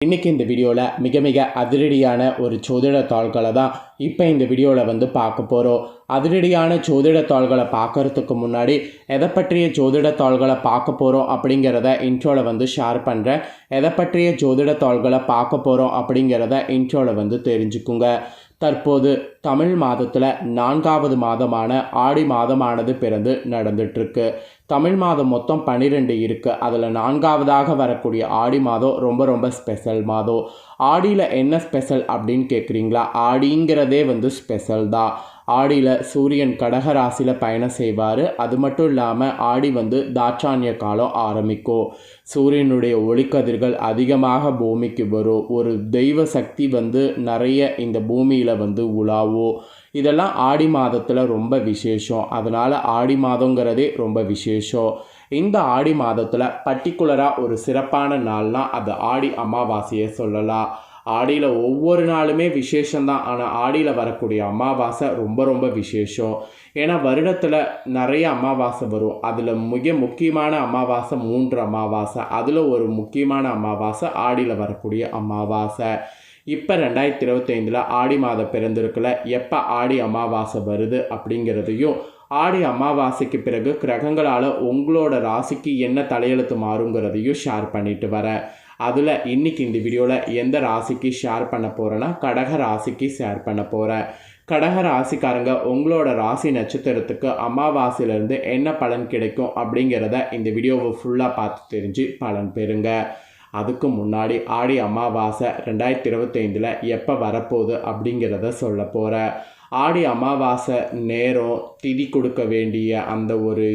இன்றைக்கி இந்த வீடியோவில் மிக மிக அதிரடியான ஒரு ஜோதிட தாள்களை தான் இப்போ இந்த வீடியோவில் பார்க்க போகிறோம். அதிரடியான ஜோதிட தாள்களை பார்க்குறதுக்கு முன்னாடி எதை பற்றிய ஜோதிட தாள்களை பார்க்க போகிறோம் அப்படிங்கிறத இன்ட்ரோவில் ஷேர் பண்ணுறேன். எதை பற்றிய ஜோதிட தாள்களை பார்க்க போகிறோம் அப்படிங்கிறத இன்ட்ரோவில் தெரிஞ்சுக்குங்க. தற்போது தமிழ் மாதத்தில் 4வது மாதமான ஆடி மாதமானது பிறந்து நடந்துட்டுருக்கு. தமிழ் மாதம் மொத்தம் 12 இருக்குது. அதில் 4வதாக வரக்கூடிய ஆடி மாதம் ரொம்ப ரொம்ப ஸ்பெஷல் மாதம். ஆடியில் என்ன ஸ்பெஷல் அப்படின்னு கேட்குறீங்களா? ஆடிங்கிறதே ஸ்பெஷல் தான். ஆடியில் சூரியன் கடக ராசியில் பயணம் செய்வார். அது மட்டும் இல்லாமல் ஆடி தாட்சாணிய காலம் ஆரம்பிக்கும். சூரியனுடைய ஒளிக்கதிர்கள் அதிகமாக பூமிக்கு வரும். ஒரு தெய்வ சக்தி நிறைய இந்த பூமியில் உலாவும். இதெல்லாம் ஆடி மாதத்தில் ரொம்ப விசேஷம். அதனால் ஆடி மாதங்கிறதே ரொம்ப விசேஷம். இந்த ஆடி மாதத்தில் பர்டிகுலராக ஒரு சிறப்பான நாள்னால் அது ஆடி அமாவாசையை சொல்லலாம். ஆடியில் ஒவ்வொரு நாளுமே விசேஷம்தான். ஆனால் ஆடியில் வரக்கூடிய அமாவாசை ரொம்ப ரொம்ப விசேஷம். ஏன்னா வருடத்தில் நிறைய அமாவாசை வரும். அதில் மிக முக்கியமான அமாவாசை 3 அமாவாசை. அதில் ஒரு முக்கியமான அமாவாசை ஆடியில் வரக்கூடிய அமாவாசை. இப்போ 2025 ஆடி மாதம் பிறந்திருக்குல, எப்போ ஆடி அமாவாசை வருது அப்படிங்கிறதையும், ஆடி அமாவாசைக்கு பிறகு கிரகங்களால் உங்களோட ராசிக்கு என்ன தலையெழுத்து மாறுங்கிறதையும் ஷேர் பண்ணிட்டு வரேன். அதில் இன்றைக்கி இந்த வீடியோவில் எந்த ராசிக்கு ஷேர் பண்ண போகிறேன்னா கடக ராசிக்கு ஷேர் பண்ண போகிறேன். கடக ராசிக்காரங்க உங்களோட ராசி நட்சத்திரத்துக்கு அமாவாசையிலேருந்து என்ன பலன் கிடைக்கும் அப்படிங்கிறத இந்த வீடியோவை ஃபுல்லாக பார்த்து தெரிஞ்சு பலன் பெறுங்க. அதுக்கு முன்னாடி ஆடி அமாவாசை 2025 எப்போ வரப்போகுது அப்படிங்கிறத சொல்ல போகிறேன். ஆடி அமாவாசை நேரம், திதி கொடுக்க வேண்டிய அந்த ஒரு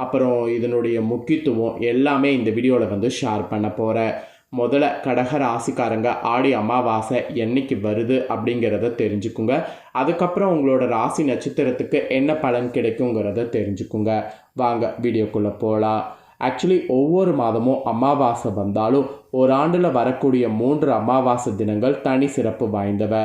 அப்புறம் இதனுடைய முக்கியத்துவம் எல்லாமே இந்த வீடியோவில் ஷேர் பண்ண போகிறேன். முதல்ல கடக ராசிக்காரங்க ஆடி அமாவாசை என்னைக்கு வருது அப்படிங்கிறத தெரிஞ்சுக்குங்க. அதுக்கப்புறம் உங்களோட ராசி நட்சத்திரத்துக்கு என்ன பலன் கிடைக்குங்கிறத தெரிஞ்சுக்குங்க. வாங்க வீடியோக்குள்ளே போகலாம். ஆக்சுவலி ஒவ்வொரு மாதமும் அமாவாசை வந்தாலும் ஒரு ஆண்டில் வரக்கூடிய 3 அமாவாசை தினங்கள் தனி சிறப்பு வாய்ந்தவை.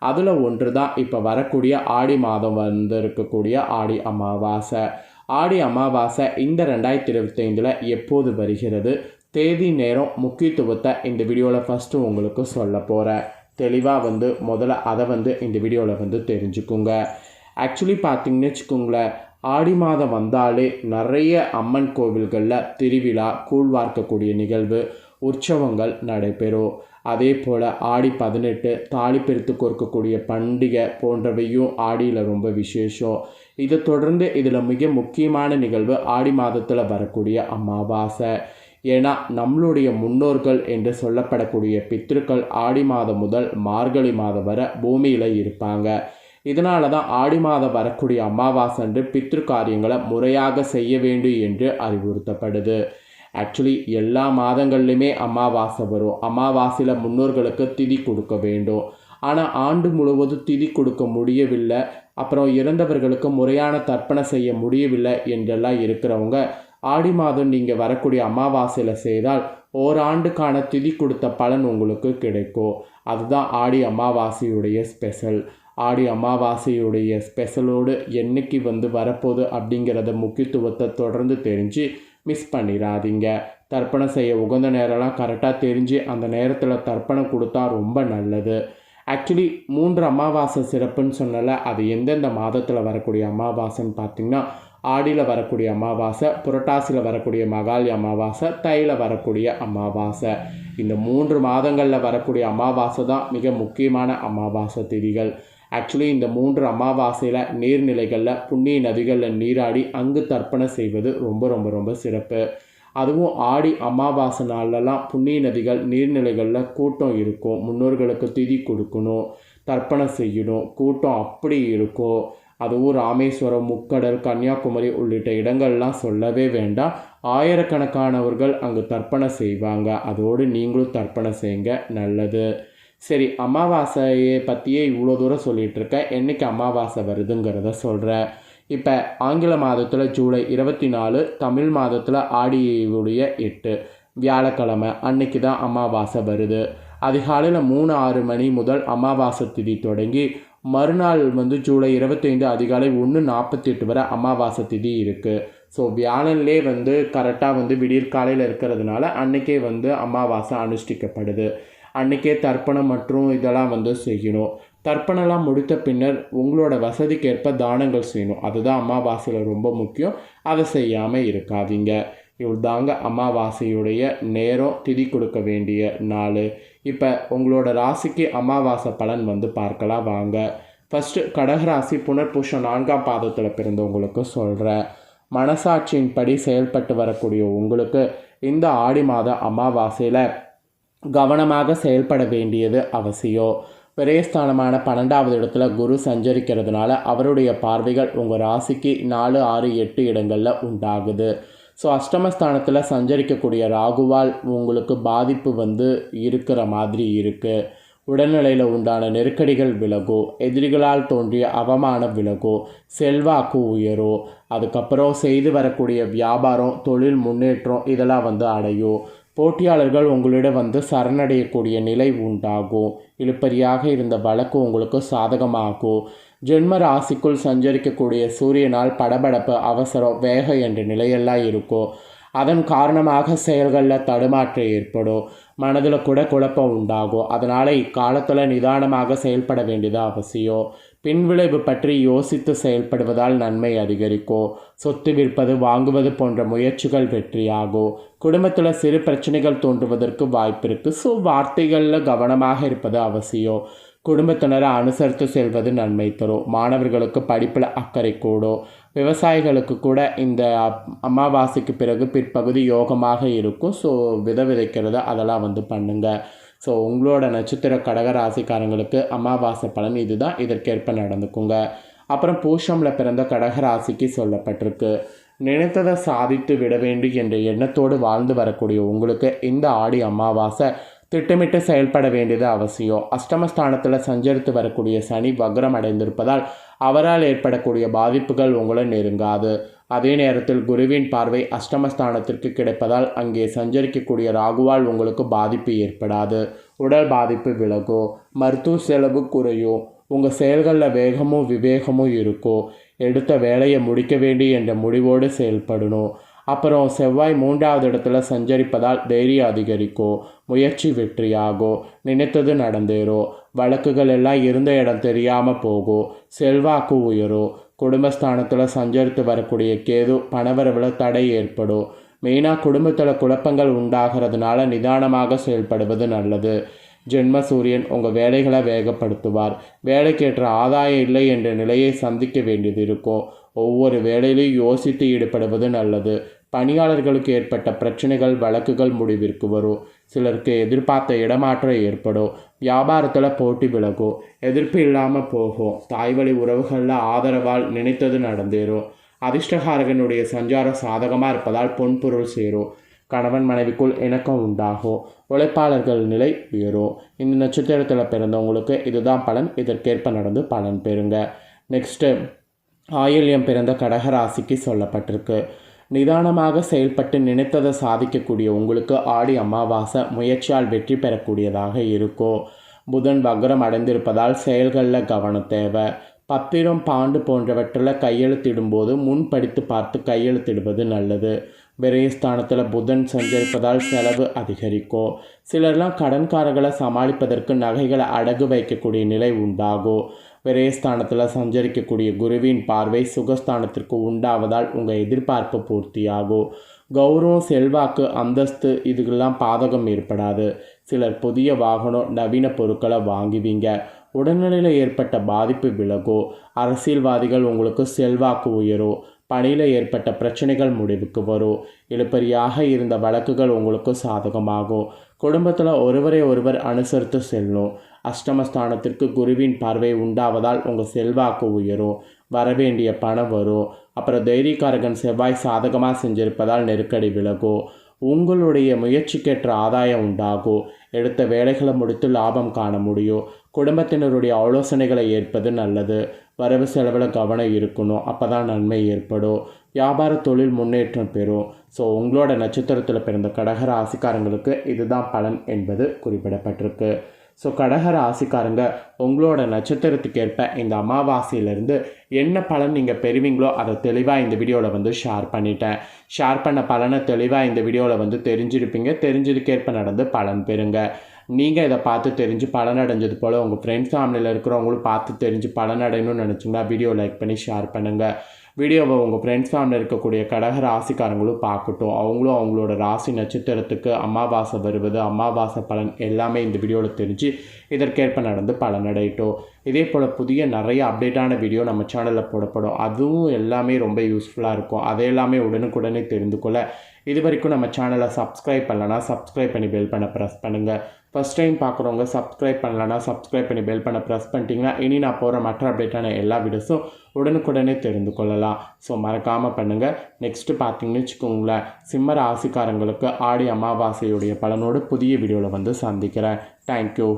அதில் ஒன்று தான் இப்போ வரக்கூடிய ஆடி மாதம் இருக்கக்கூடிய ஆடி அமாவாசை. ஆடி அமாவாசை இந்த 2025 எப்போது வருகிறது, தேதி, நேரம், முக்கியத்துவத்தை இந்த வீடியோவில் ஃபஸ்ட்டு உங்களுக்கு சொல்ல போகிறேன். தெளிவாக முதல்ல அதை இந்த வீடியோவில் தெரிஞ்சுக்குங்க. ஆக்சுவலி பார்த்திங்கன்னு வச்சுக்கோங்களேன், ஆடி மாதம் வந்தாலே நிறைய அம்மன் கோவில்களில் திருவிழா, கூழ்வார்க்கக்கூடிய நிகழ்வு, உற்சவங்கள் நடைபெறும். அதே போல் ஆடி 18 தாலி பிரித்து கொடுக்கக்கூடிய பண்டிகை போன்றவையும் ஆடியில் ரொம்ப விசேஷம். இதை தொடர்ந்து இதில் மிக முக்கியமான நிகழ்வு ஆடி மாதத்தில் வரக்கூடிய அமாவாசை. ஏன்னா நம்மளுடைய முன்னோர்கள் என்று சொல்லப்படக்கூடிய பித்ருக்கள் ஆடி மாதம் முதல் மார்கழி மாதம் வரை பூமியில் இருப்பாங்க. இதனால தான் ஆடி மாதம் வரக்கூடிய அமாவாசை பித்ரு காரியங்களை முறையாக செய்ய வேண்டும் என்று அறிவுறுத்தப்படுது. ஆக்சுவலி எல்லா மாதங்கள்லையுமே அமாவாசை வரும். அமாவாசையில் முன்னோர்களுக்கு திதி கொடுக்க வேண்டும். ஆனால் ஆண்டு முழுவதும் திதி கொடுக்க முடியவில்லை, அப்புறம் இறந்தவர்களுக்கு முறையான தர்ப்பணம் செய்ய முடியவில்லை என்றெல்லாம் இருக்கிறவங்க ஆடி மாதம் நீங்கள் வரக்கூடிய அமாவாசையில் செய்தால் ஓராண்டுக்கான திதி கொடுத்த பலன் உங்களுக்கு கிடைக்கும். அதுதான் ஆடி அமாவாசையுடைய ஸ்பெஷல். ஆடி அமாவாசையுடைய ஸ்பெஷலோடு என்னைக்கு வரப்போகுது அப்படிங்கிறத முக்கியத்துவத்தை தொடர்ந்து தெரிஞ்சு மிஸ் பண்ணிடாதீங்க. தர்ப்பணம் செய்ய உகந்த நேரம்லாம் கரெக்டாக தெரிஞ்சு அந்த நேரத்தில் தர்ப்பணம் கொடுத்தா ரொம்ப நல்லது. ஆக்சுவலி 3 அமாவாசை சிறப்புன்னு சொன்னல, அது எந்தெந்த மாதத்தில் வரக்கூடிய அமாவாசைன்னு பார்த்திங்கன்னா, ஆடியில் வரக்கூடிய அமாவாசை, புரட்டாசியில் வரக்கூடிய மகாலி அமாவாசை, தையில் வரக்கூடிய அமாவாசை. இந்த 3 மாதங்களில் வரக்கூடிய அமாவாசை தான் மிக முக்கியமான அமாவாசை திதிகள். ஆக்சுவலி இந்த 3 அமாவாசையில் நீர்நிலைகளில், புண்ணிய நதிகளில் நீராடி அங்கு தர்ப்பணம் செய்வது ரொம்ப ரொம்ப ரொம்ப சிறப்பு. அதுவும் ஆடி அமாவாசை நாள்லலாம் புண்ணிய நதிகள், நீர்நிலைகளில் கூட்டம் இருக்கும். முன்னோர்களுக்கு திதி கொடுக்கணும், தர்ப்பணம் செய்யணும், கூட்டம் அப்படி இருக்கும். அதுவும் ராமேஸ்வரம், முக்கடல், கன்னியாகுமரி உள்ளிட்ட இடங்கள்லாம் சொல்லவே வேண்டாம். ஆயிரக்கணக்கானவர்கள் அங்கு தர்ப்பணம் செய்வாங்க. அதோடு நீங்களும் தர்ப்பணம் செய்யுங்க, நல்லது. சரி, அமாவாசையை பற்றியே இவ்வளோ தூரம் சொல்லிகிட்ருக்கேன். என்றைக்கு அமாவாசை வருதுங்கிறத சொல்கிறேன். இப்போ ஆங்கில மாதத்தில் ஜூலை 24, தமிழ் மாதத்தில் ஆடியுடைய 8 வியாழக்கிழமை அன்னைக்கு தான் அமாவாசை வருது. அதிகாலையில் 3:06 மணி முதல் அமாவாசை திதி தொடங்கி மறுநாள் ஜூலை 25 அதிகாலை 1:48 வரை அமாவாசை திதி இருக்குது. ஸோ வியாழன்லே கரெக்டாக விடியற்காலையில் இருக்கிறதுனால அன்றைக்கே அமாவாசை அனுஷ்டிக்கப்படுது. அன்றைக்கே தர்ப்பணம் மற்றும் இதெல்லாம் வந்து செய்யணும். தர்ப்பணம்லாம் முடித்த பின்னர் உங்களோட வசதிக்கேற்ப தானங்கள் செய்யணும். அதுதான் அமாவாசையில் ரொம்ப முக்கியம். அதை செய்யாமல் இருக்காதீங்க. இவ்வளோதாங்க அமாவாசையுடைய நேரம், திதி கொடுக்க வேண்டிய நாள். இப்போ உங்களோட ராசிக்கு அமாவாசை பலன் வந்து பார்க்கலாம் வாங்க. ஃபஸ்ட்டு கடகராசி புனர்பூஷம் 4ஆம் பாதத்தில் பிறந்தவங்களுக்கு சொல்கிறேன். மனசாட்சியின்படி செயல்பட்டு வரக்கூடிய உங்களுக்கு இந்த ஆடி மாத அமாவாசையில் கவனமாக செயல்பட வேண்டியது அவசியம். விரயஸ்தானமான 12வது இடத்துல குரு சஞ்சரிக்கிறதுனால அவருடைய பார்வைகள் உங்கள் ராசிக்கு 4, 6, 8 இடங்களில் உண்டாகுது. ஸோ அஷ்டமஸ்தானத்தில் சஞ்சரிக்கக்கூடிய ராகுவால் உங்களுக்கு பாதிப்பு வந்து இருக்கிற மாதிரி இருக்குது. உடல்நிலையில் உண்டான நெருக்கடிகள் விலகும், எதிரிகளால் தோன்றிய அவமானம் விலகும், செல்வாக்கு உயரும், அதுக்கப்புறம் செய்து வரக்கூடிய வியாபாரம், தொழில் முன்னேற்றம் இதெல்லாம் வந்து அடையும். போட்டியாளர்கள் உங்களிடம் வந்து சரணடையக்கூடிய நிலை உண்டாகும். இழுபறியாக இருந்த வழக்கு உங்களுக்கு சாதகமாகும். ஜென்ம ராசிக்குள் சஞ்சரிக்கக்கூடிய சூரியனால் படபடப்பு, அவசரம், வேகம் என்ற நிலையெல்லாம் இருக்கும். அதன் காரணமாக செயல்களில் தடுமாற்றம் ஏற்படும். மனதில் கூட குழப்பம் உண்டாகும். அதனால் இக்காலத்தில் நிதானமாக செயல்பட வேண்டியது அவசியம். பின்விளைவு பற்றி யோசித்து செயல்படுவதால் நன்மை அதிகரிக்கும். சொத்து விற்பது, வாங்குவது போன்ற முயற்சிகள் வெற்றியாகும். குடும்பத்தில் சிறு பிரச்சனைகள் தோன்றுவதற்கு வாய்ப்பு இருக்குது. ஸோ வார்த்தைகளில் கவனமாக இருப்பது அவசியம். குடும்பத்தினரை அனுசரித்து செல்வது நன்மை தரும். மாணவர்களுக்கு படிப்பில் அக்கறை கூடும். விவசாயிகளுக்கு கூட இந்த அமாவாசைக்கு பிறகு பிற்பகுதி யோகமாக இருக்கும். ஸோ விதைக்கிறத அதெல்லாம் வந்து பண்ணுங்கள். ஸோ உங்களோட நட்சத்திர கடகராசிக்காரங்களுக்கு அமாவாசை பலன் இதுதான். இதற்கேற்ப நடந்துக்குங்க. அப்புறம் பூஷமில் பிறந்த கடகராசிக்கு சொல்லப்பட்டிருக்கு. நினைத்ததை சாதித்து விட வேண்டும் என்ற எண்ணத்தோடு வாழ்ந்து வரக்கூடிய உங்களுக்கு இந்த ஆடி அமாவாசை திட்டமிட்டு செயல்பட வேண்டியது அவசியம். அஷ்டமஸ்தானத்தில் சஞ்சரித்து வரக்கூடிய சனி வக்ரம் அடைந்திருப்பதால் அவரால் ஏற்படக்கூடிய பாதிப்புகள் உங்களை நெருங்காது. அதே நேரத்தில் குருவின் பார்வை அஷ்டமஸ்தானத்திற்கு கிடைப்பதால் அங்கே சஞ்சரிக்கக்கூடிய ராகுவால் உங்களுக்கு பாதிப்பு ஏற்படாது. உடல் பாதிப்பு விலகும். மருத்துவ செலவு குறையும். உங்கள் செயல்களில் வேகமும் விவேகமும் இருக்கும். எடுத்த வேலையை முடிக்க வேண்டும் என்ற முடிவோடு செயல்படணும். அப்புறம் செவ்வாய் 3வது இடத்துல சஞ்சரிப்பதால் தைரியம் அதிகரிக்கும். முயற்சி வெற்றியாகும். நினைத்தது நடந்தேறும். வழக்குகள் எல்லாம் இருந்த இடம் தெரியாமல் போகும். செல்வாக்கு உயரும். குடும்பஸ்தானத்தில் சஞ்சரித்து வரக்கூடிய கேது பணவரவில் தடை ஏற்படும். மெயினாக குடும்பத்தில் குழப்பங்கள் உண்டாகிறதுனால நிதானமாக செயல்படுவது நல்லது. ஜென்ம சூரியன் உங்கள் வேலைகளை வேகப்படுத்துவார். வேலைக்கேற்ற ஆதாயம் இல்லை என்ற நிலையை சந்திக்க வேண்டியது இருக்கும். ஒவ்வொரு வேலையிலும் யோசித்து ஈடுபடுவது நல்லது. பணியாளர்களுக்கு ஏற்பட்ட பிரச்சனைகள், வழக்குகள் முடிவிற்கு வரும். சிலருக்கு எதிர்பார்த்த இடமாற்றம் ஏற்படும். வியாபாரத்தில் போட்டி விலகும். எதிர்ப்பு இல்லாமல் போகும். தாய்வழி உறவுகளில் ஆதரவால் நினைத்தது நடந்தேறும். அதிர்ஷ்டகாரகனுடைய சஞ்சாரம் சாதகமாக இருப்பதால் பொன்பொருள் சேரும். கணவன் மனைவிக்குள் இணக்கம் உண்டாகும். உழைப்பாளர்கள் நிலை உயரும். இந்த நட்சத்திரத்தில் பிறந்தவங்களுக்கு இதுதான் பலன். இதற்கேற்ப நடந்து பலன் பெறுங்க. நெக்ஸ்ட்டு ஆயில்யம் பிறந்த கடகராசிக்கு சொல்லப்பட்டிருக்கு. நிதானமாக செயல்பட்டு நினைத்ததை சாதிக்கக்கூடிய உங்களுக்கு ஆடி அமாவாசை முயற்சியால் வெற்றி பெறக்கூடியதாக இருக்கும். புதன் வக்ரம் அடைந்திருப்பதால் செயல்களில் கவனம் தேவை. பத்திரம், பாண்டு போன்றவற்றில் கையெழுத்திடும்போது முன் படித்து பார்த்து கையெழுத்திடுவது நல்லது. விரயஸ்தானத்தில் புதன் சஞ்சரிப்பதால் செலவு அதிகரிக்கும். சிலர்லாம் கடன்காரர்களை சமாளிப்பதற்கு நகைகளை அடகு வைக்கக்கூடிய நிலை உண்டாகும். விரயஸ்தானத்தில் சஞ்சரிக்கக்கூடிய குருவின் பார்வை சுகஸ்தானத்திற்கு உண்டாவதால் உங்கள் எதிர்பார்ப்பு பூர்த்தியாகும். கௌரவம், செல்வாக்கு, அந்தஸ்து இதுக்கெல்லாம் பாதகம் ஏற்படாது. சிலர் புதிய வாகனம், நவீன பொருட்களை வாங்குவீங்க. உடல்நிலையில் ஏற்பட்ட பாதிப்பு விலகும். அரசியல்வாதிகள் உங்களுக்கு செல்வாக்கு உயரும். பணியில் ஏற்பட்ட பிரச்சனைகள் முடிவுக்கு வரும். இழுபறியாக இருந்த வழக்குகள் உங்களுக்கு சாதகமாகும். குடும்பத்தில் ஒருவரை ஒருவர் அனுசரித்து செல்லும். அஷ்டமஸ்தானத்திற்கு குருவின் பார்வை உண்டாவதால் உங்கள் செல்வாக்கு உயரும். வரவேண்டிய பணம் வரும். அப்புறம் தைரியக்காரகன் செவ்வாய் சாதகமாக செஞ்சிருப்பதால் நெருக்கடி விலகும். உங்களுடைய முயற்சிக்கேற்ற ஆதாயம் உண்டாகும். எடுத்த வேலைகளை முடித்து லாபம் காண முடியும். குடும்பத்தினருடைய ஆலோசனைகளை ஏற்பது நல்லது. வரவு செலவில் கவனம் இருக்கணும். அப்போ தான் நன்மை ஏற்படும். வியாபார தொழில் முன்னேற்றம் பெறும். ஸோ உங்களோட நட்சத்திரத்தில் பிறந்த கடக ராசிக்காரங்களுக்கு இதுதான் பலன் என்பது குறிப்பிடப்பட்டிருக்கு. ஸோ கடக ராசிக்காரங்க உங்களோட நட்சத்திரத்துக்கு ஏற்ப இந்த அமாவாசையிலேருந்து என்ன பலன் நீங்கள் பெறுவீங்களோ அதை தெளிவாக இந்த வீடியோவில் வந்து ஷேர் பண்ணிட்டேன். ஷேர் பண்ண பலனை தெளிவாக இந்த வீடியோவில் வந்து தெரிஞ்சிருப்பீங்க. தெரிஞ்சதுக்கேற்ப நடந்து பலன் பெறுங்க. நீங்கள் இதை பார்த்து தெரிஞ்சு பலனடைஞ்சது போல் உங்கள் ஃப்ரெண்ட்ஸ் ஃபேமிலியில் இருக்கிறவங்களும் பார்த்து தெரிஞ்சு பலனடையணும்னு நினச்சிங்கன்னா வீடியோ லைக் பண்ணி ஷேர் பண்ணுங்கள். வீடியோவை உங்கள் ஃப்ரெண்ட்ஸ் ஃபேமிலியில் இருக்கக்கூடிய கடக ராசிக்காரங்களும் பார்க்கட்டும். அவங்களும் அவங்களோட ராசி நட்சத்திரத்துக்கு அமாவாசை வருவது, அமாவாசை பலன் எல்லாமே இந்த வீடியோவில் தெரிஞ்சு இதற்கேற்ப நடந்து பலனடையட்டும். இதே போல் புதிய நிறைய அப்டேட்டான வீடியோ நம்ம சேனலில் போடப்படும். அதுவும் எல்லாமே ரொம்ப யூஸ்ஃபுல்லாக இருக்கும். அதை எல்லாமே உடனுக்குடனே தெரிந்து கொள்ள இது வரைக்கும் நம்ம சேனலை சப்ஸ்கிரைப் பண்ணலன்னா சப்ஸ்கிரைப் பண்ணி பெல் பண்ண ப்ரெஸ் பண்ணுங்கள். ஃபஸ்ட் டைம் பார்க்குறவங்க சப்ஸ்கிரைப் பண்ணலன்னா சப்ஸ்கிரைப் பண்ணி பெல் பண்ண ப்ரெஸ் பண்ணிட்டீங்கன்னா இனி நான் போகிற மற்ற அப்டேட்டான எல்லா வீடியோஸும் உடனுக்குடனே தெரிந்து கொள்ளலாம். ஸோ மறக்காமல் பண்ணுங்கள். நெக்ஸ்ட்டு பார்த்தீங்கன்னு வச்சுக்கோங்களேன், சிம்ம ராசிக்காரங்களுக்கு ஆடி அமாவாசையுடைய பலனோடு புதிய வீடியோவில் வந்து சந்திக்கிறேன். தேங்க்யூ.